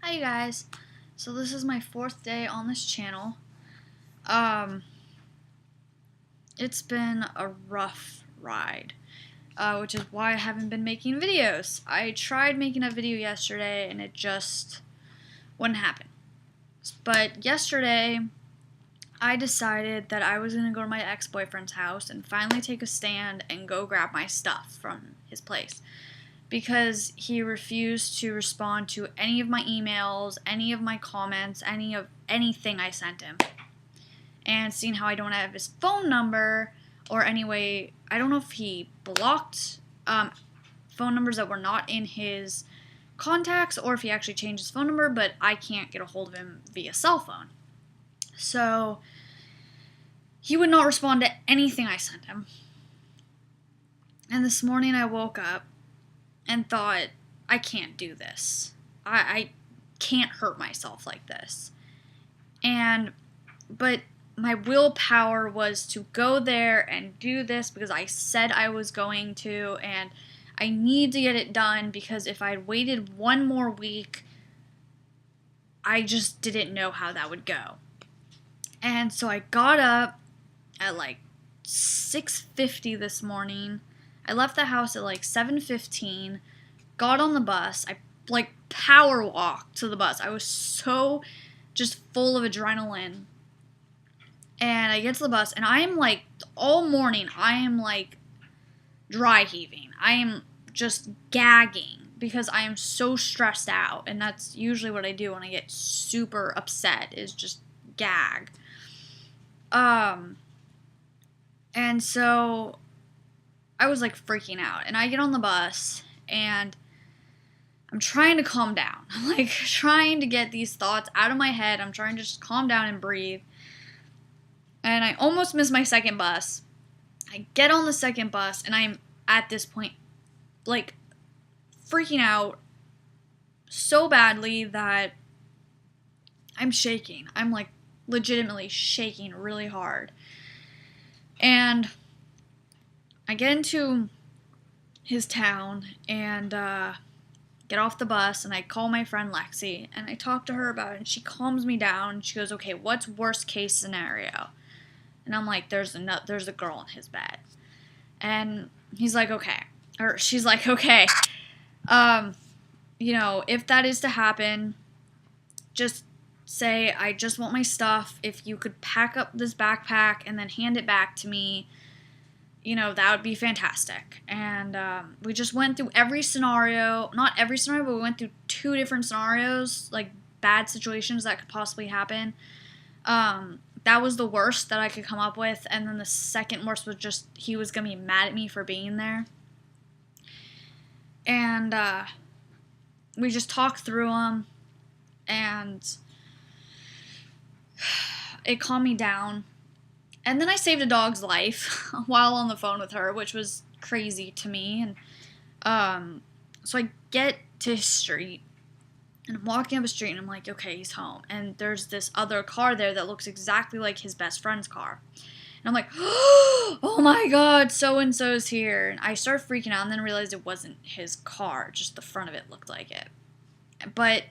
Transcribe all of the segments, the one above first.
Hi you guys. So this is my 4th day on this channel. It's been a rough ride, which is why I haven't been making videos. I tried making a video yesterday and it just wouldn't happen. But yesterday, I decided that I was going to go to my ex-boyfriend's house and finally take a stand and go grab my stuff from his place. Because he refused to respond to any of my emails, any of my comments, anything I sent him. And seeing how I don't have his phone number, or anyway, I don't know if he blocked phone numbers that were not in his contacts, or if he actually changed his phone number, but I can't get a hold of him via cell phone. So he would not respond to anything I sent him. And this morning I woke up and thought, I can't do this. I can't hurt myself like this. But my willpower was to go there and do this because I said I was going to, and I need to get it done because if I'd waited one more week, I just didn't know how that would go. And so I got up at like 6:50 this morning. I left the house at like 7:15, got on the bus. I power walked to the bus. I was so just full of adrenaline. And I get to the bus and I am like, all morning, I am like dry heaving. I am just gagging because I am so stressed out. And that's usually what I do when I get super upset, is just gag. And so I was like freaking out, and I get on the bus and I'm trying to calm down. I'm like trying to get these thoughts out of my head. I'm trying to just calm down and breathe. And I almost miss my second bus. I get on the second bus and I'm at this point like freaking out so badly that I'm shaking. I'm like legitimately shaking really hard. And I get into his town and get off the bus, and I call my friend Lexi and I talk to her about it, and she calms me down and she goes, okay, what's worst case scenario? And I'm like, there's a girl in his bed. And he's like, okay. Or she's like, okay. If that is to happen, just say, I just want my stuff. If you could pack up this backpack and then hand it back to me, that would be fantastic. And we just went through every scenario. Not every scenario, but we went through 2 different scenarios, like bad situations that could possibly happen. That was the worst that I could come up with. And then the second worst was just he was going to be mad at me for being there. And we just talked through them. And it calmed me down. And then I saved a dog's life while on the phone with her, which was crazy to me. And so I get to his street, and I'm walking up a street, and I'm like, okay, he's home. And there's this other car there that looks exactly like his best friend's car. And I'm like, oh my God, so-and-so's here. And I started freaking out and then realized it wasn't his car. Just the front of it looked like it. But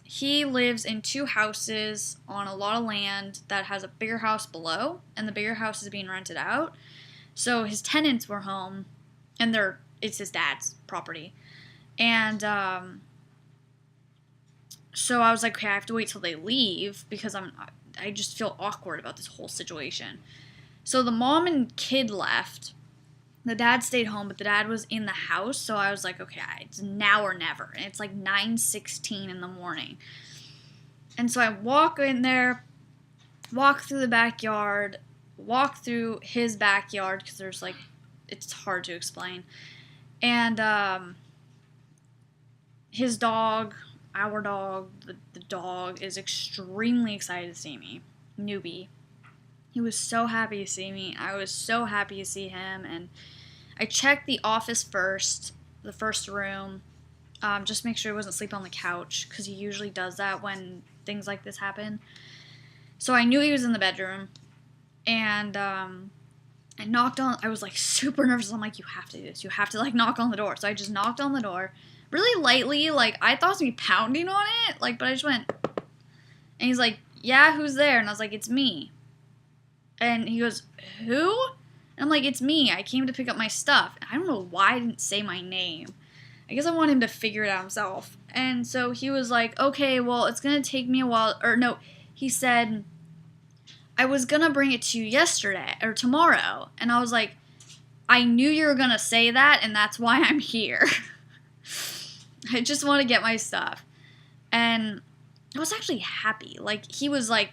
he lives in 2 houses on a lot of land that has a bigger house below, and the bigger house is being rented out. So his tenants were home, and it's his dad's property. And so I was like, okay, I have to wait till they leave because I just feel awkward about this whole situation. So the mom and kid left. The dad stayed home, but the dad was in the house, so I was like, okay, it's now or never. And it's like 9:16 in the morning. And so I walk in there, walk through the backyard, walk through his backyard, because there's like, it's hard to explain. And his dog, our dog, the dog is extremely excited to see me. Newbie. He was so happy to see me. I was so happy to see him. And I checked the office first, the first room, just make sure he wasn't sleeping on the couch, because he usually does that when things like this happen. So I knew he was in the bedroom. And I knocked on, I was like super nervous. I'm like, you have to do this. You have to like knock on the door. So I just knocked on the door. really lightly, like, I thought it was me pounding on it, like, but I just went, and he's like, yeah, who's there? And I was like, it's me. And he goes, who? And I'm like, it's me. I came to pick up my stuff. I don't know why I didn't say my name. I guess I want him to figure it out himself. And so he was like, okay, well, it's going to take me a while. Or no, he said, I was going to bring it to you yesterday or tomorrow. And I was like, I knew you were going to say that, and that's why I'm here. I just want to get my stuff. And I was actually happy. Like, he was like,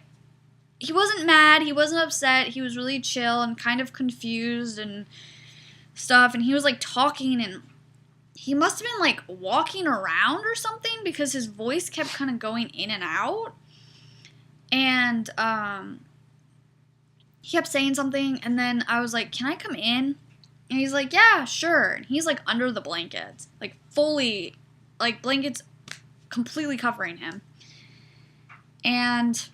he wasn't mad, he wasn't upset, he was really chill and kind of confused and stuff. And he was like talking, and he must have been like walking around or something because his voice kept kind of going in and out. And he kept saying something, and then I was like, can I come in? And he's like, yeah, sure. And he's like under the blankets, like fully, like blankets completely covering him. And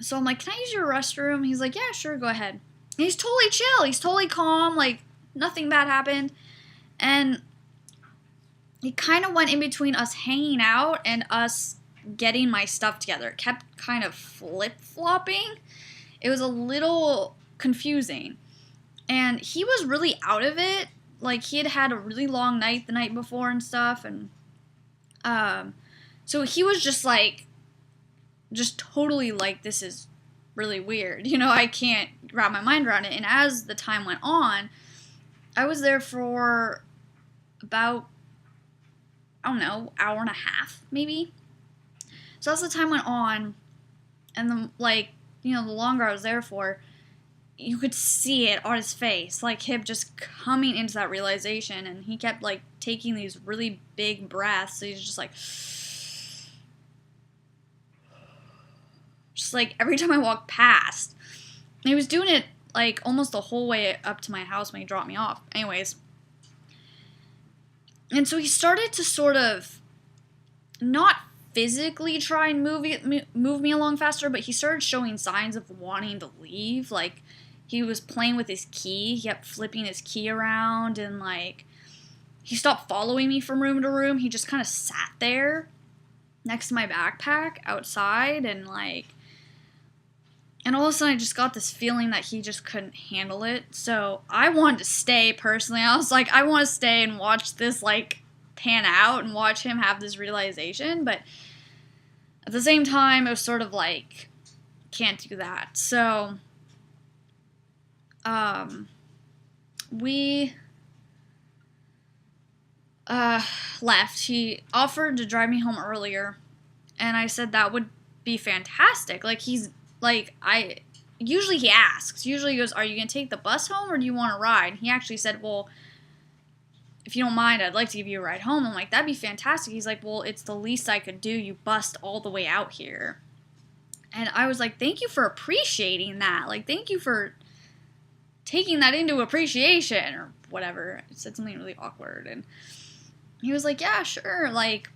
so I'm like, can I use your restroom? He's like, yeah, sure, go ahead. And he's totally chill. He's totally calm. Like, nothing bad happened. And he kind of went in between us hanging out and us getting my stuff together. It kept kind of flip-flopping. It was a little confusing. And he was really out of it. Like, he had had a really long night the night before and stuff. And so he was just like, just totally like, this is really weird. You know, I can't wrap my mind around it. And as the time went on, I was there for about, I don't know, hour and a half, maybe. So as the time went on, and the, like, you know, the longer I was there for, you could see it on his face, like him just coming into that realization. And he kept like taking these really big breaths. So he's just like, every time I walked past. And he was doing it like almost the whole way up to my house when he dropped me off. Anyways. And so he started to sort of not physically try and move me along faster, but he started showing signs of wanting to leave. Like, he was playing with his key. He kept flipping his key around, and like, he stopped following me from room to room. He just kind of sat there next to my backpack outside, and like, and all of a sudden I just got this feeling that he just couldn't handle it. So I wanted to stay personally. I was like, I want to stay and watch this like pan out and watch him have this realization. But at the same time, it was sort of like, can't do that. So we left. He offered to drive me home earlier, and I said that would be fantastic. Like, he's like, usually he asks. Usually he goes, are you going to take the bus home or do you want to ride? And he actually said, well, if you don't mind, I'd like to give you a ride home. I'm like, that'd be fantastic. He's like, well, it's the least I could do. You bust all the way out here. And I was like, thank you for appreciating that. Like, thank you for taking that into appreciation or whatever. It said something really awkward. And he was like, yeah, sure. Like,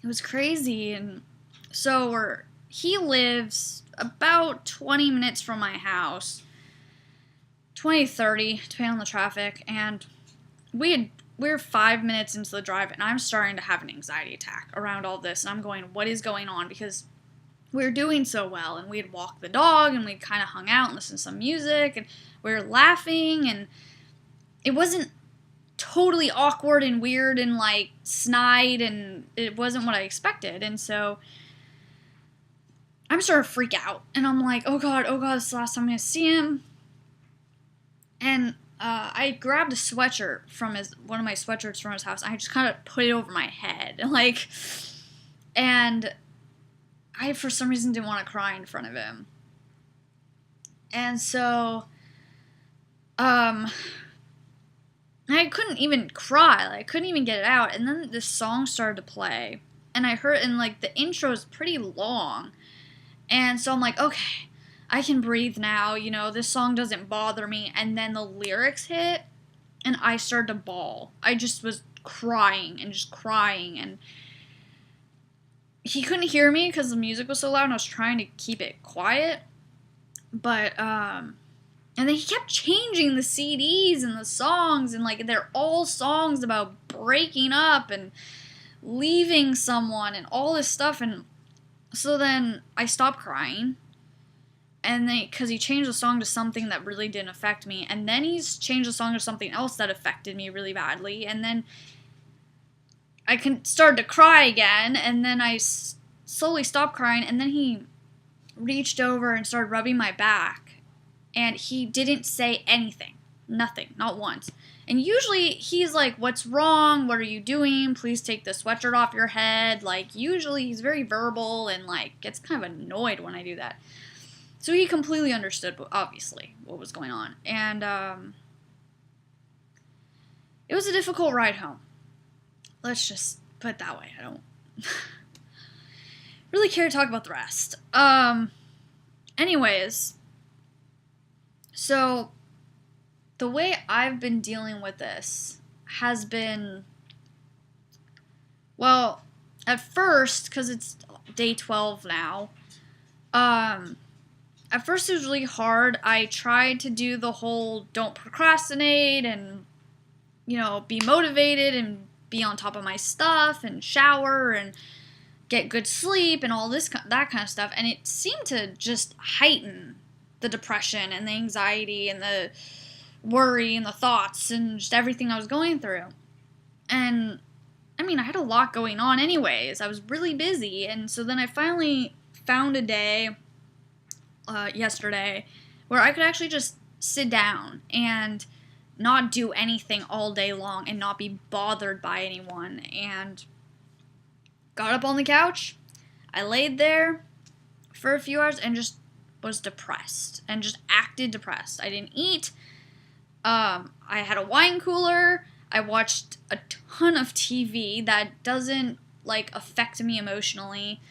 it was crazy. And so he lives about 20 minutes from my house. 20, 30, depending on the traffic. And we're 5 minutes into the drive, and I'm starting to have an anxiety attack around all this. And I'm going, what is going on? Because we were doing so well, and we had walked the dog, and we kind of hung out and listened to some music, and we were laughing, and it wasn't totally awkward and weird and like snide, and it wasn't what I expected. And so I'm starting to freak out, and I'm like, oh god, this is the last time I'm gonna see him. And I grabbed a sweatshirt from one of my sweatshirts from his house. I just kind of put it over my head, like, and I, for some reason, didn't want to cry in front of him. And so, I couldn't even cry. Like, I couldn't even get it out. And then this song started to play, and I heard, and like, the intro is pretty long. And so I'm like, okay, I can breathe now, you know, this song doesn't bother me. And then the lyrics hit, and I started to bawl. I just was crying, and he couldn't hear me because the music was so loud, and I was trying to keep it quiet. But, and then he kept changing the CDs and the songs, and like, they're all songs about breaking up and leaving someone and all this stuff. And so then I stopped crying. And because he changed the song to something that really didn't affect me. And then he's changed the song to something else that affected me really badly. And then I started to cry again. And then I slowly stopped crying. And then he reached over and started rubbing my back. And he didn't say anything. Nothing. Not once. And usually he's like, what's wrong? What are you doing? Please take the sweatshirt off your head. Like, usually he's very verbal and, like, gets kind of annoyed when I do that. So he completely understood, obviously, what was going on. And it was a difficult ride home. Let's just put it that way. I don't really care to talk about the rest. Anyways, so the way I've been dealing with this has been, well, at first, because it's day 12 now, at first it was really hard. I tried to do the whole don't procrastinate and, be motivated and be on top of my stuff and shower and get good sleep and all that kind of stuff. And it seemed to just heighten the depression and the anxiety and the worry and the thoughts and just everything I was going through. And, I had a lot going on anyways. I was really busy. And so then I finally found a day yesterday where I could actually just sit down and not do anything all day long and not be bothered by anyone. And got up on the couch. I laid there for a few hours and just was depressed and just acted depressed. I didn't eat. I had a wine cooler. I watched a ton of TV that doesn't, affect me emotionally.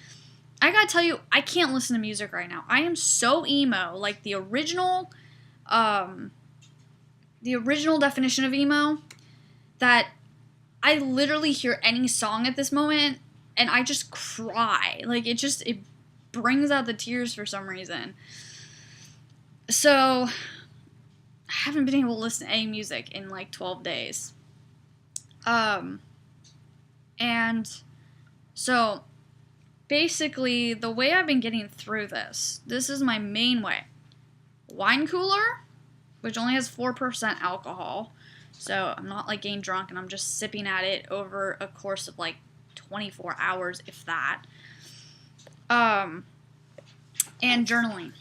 I gotta tell you, I can't listen to music right now. I am so emo. Like, the original definition of emo, that I literally hear any song at this moment and I just cry. Like, it brings out the tears for some reason. So, I haven't been able to listen to any music in 12 days. And so basically the way I've been getting through this is my main way. Wine cooler, which only has 4% alcohol. So I'm not getting drunk and I'm just sipping at it over a course of 24 hours, if that. And journaling.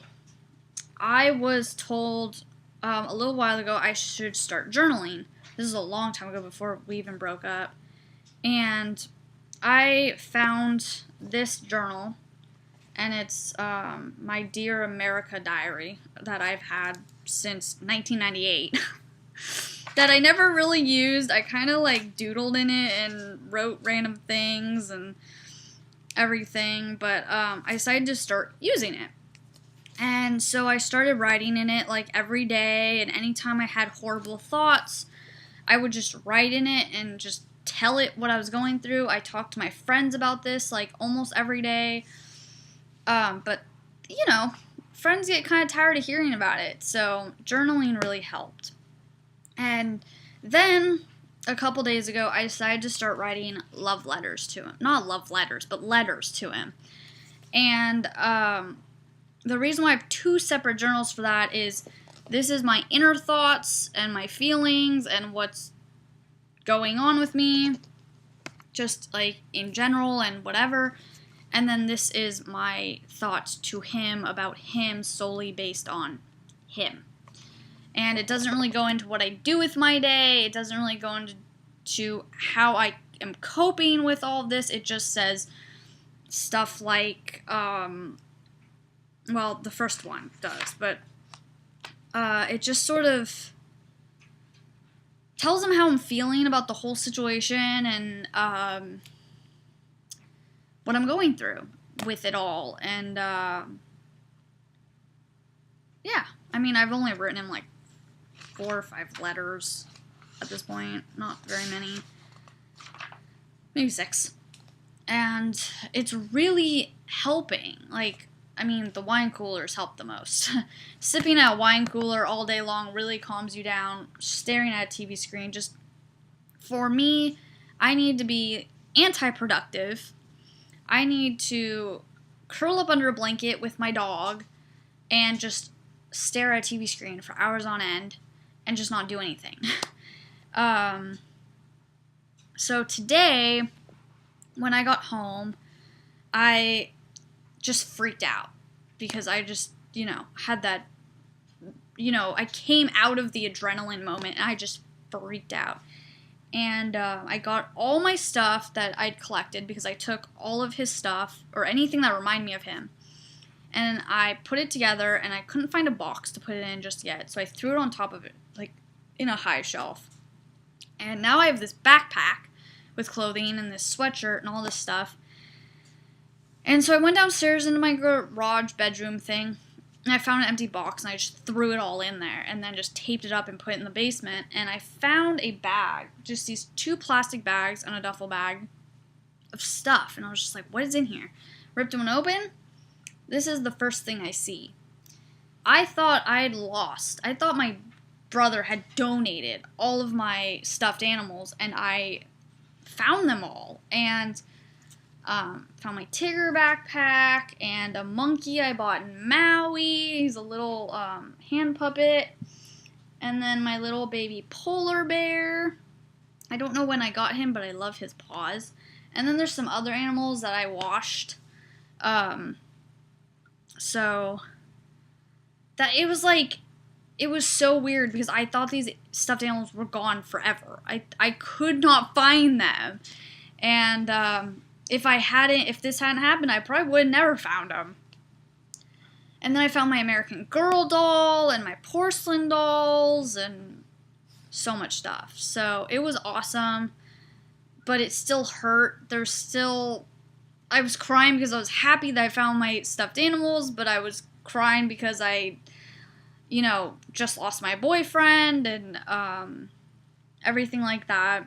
I was told a little while ago I should start journaling. This is a long time ago, before we even broke up. And I found this journal, and it's my Dear America diary that I've had since 1998. That I never really used. I kind of doodled in it and wrote random things and everything, but I decided to start using it. And so I started writing in it every day, and anytime I had horrible thoughts, I would just write in it and just tell it what I was going through. I talked to my friends about this almost every day. But, friends get kind of tired of hearing about it, so journaling really helped. And then, a couple days ago, I decided to start writing love letters to him. Not love letters, but letters to him. And the reason why I have 2 separate journals for that is this is my inner thoughts and my feelings and what's going on with me, just in general and whatever. And then this is my thoughts to him about him, solely based on him. And it doesn't really go into what I do with my day. It doesn't really go into how I am coping with all of this. It just says stuff well, the first one does, but it just sort of tells him how I'm feeling about the whole situation and what I'm going through with it all. And yeah, I've only written him 4 or 5 letters at this point. Not very many. Maybe 6. And it's really helping. The wine coolers help the most. Sipping at a wine cooler all day long really calms you down. Staring at a TV screen, just, for me, I need to be anti-productive. I need to curl up under a blanket with my dog and just stare at a TV screen for hours on end and just not do anything. So today, when I got home, I just freaked out because I just, had that, I came out of the adrenaline moment and I just freaked out. And I got all my stuff that I'd collected because I took all of his stuff or anything that reminded me of him. And I put it together and I couldn't find a box to put it in just yet. So I threw it on top of it, like in a high shelf. And now I have this backpack with clothing and this sweatshirt and all this stuff. And so I went downstairs into my garage bedroom thing, and I found an empty box, and I just threw it all in there, and then just taped it up and put it in the basement. And I found a bag, just these 2 plastic bags and a duffel bag of stuff. And I was just like, what is in here? Ripped one open. This is the first thing I see. I thought I'd lost. I thought my brother had donated all of my stuffed animals, and I found them all. And found my Tigger backpack and a monkey I bought in Maui. He's a little hand puppet. And then my little baby polar bear. I don't know when I got him, but I love his paws. And then there's some other animals that I washed. So that it was so weird because I thought these stuffed animals were gone forever. I could not find them. And if this hadn't happened, I probably would have never found them. And then I found my American Girl doll and my porcelain dolls and so much stuff. So it was awesome, but it still hurt. I was crying because I was happy that I found my stuffed animals, but I was crying because I, just lost my boyfriend and everything like that.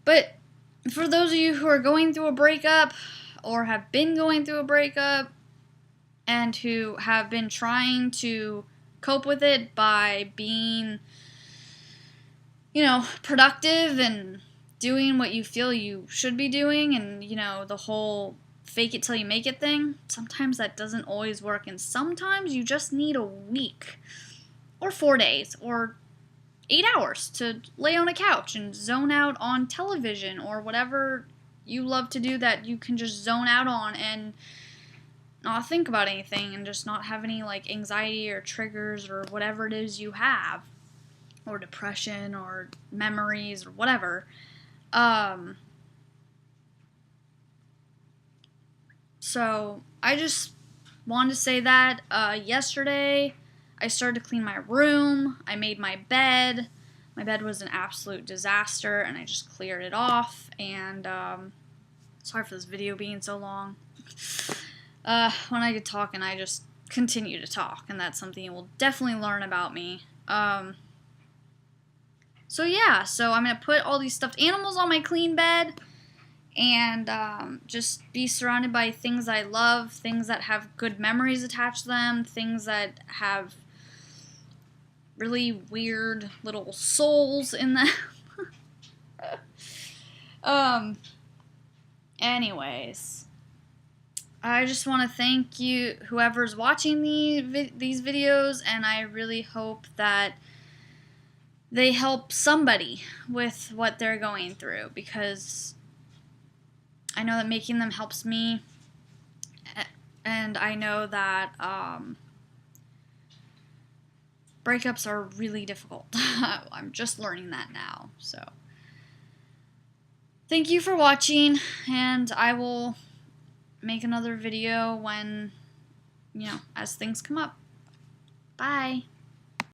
But for those of you who are going through a breakup or have been going through a breakup and who have been trying to cope with it by being, productive and doing what you feel you should be doing and, the whole fake it till you make it thing, sometimes that doesn't always work, and sometimes you just need a week or 4 days or 8 hours to lay on a couch and zone out on television or whatever you love to do that you can just zone out on and not think about anything and just not have any anxiety or triggers or whatever it is you have, or depression or memories or whatever. So I just wanted to say that yesterday I started to clean my room. I made my bed. My bed was an absolute disaster, and I just cleared it off. And sorry for this video being so long. When I get talking, I just continue to talk, and that's something you will definitely learn about me. So yeah, so I'm going to put all these stuffed animals on my clean bed and just be surrounded by things I love, things that have good memories attached to them, things that have really weird little souls in them. Anyways, I just want to thank you, whoever's watching these videos, and I really hope that they help somebody with what they're going through, because I know that making them helps me, and I know that breakups are really difficult. I'm just learning that now. So thank you for watching, and I will make another video when, as things come up. Bye.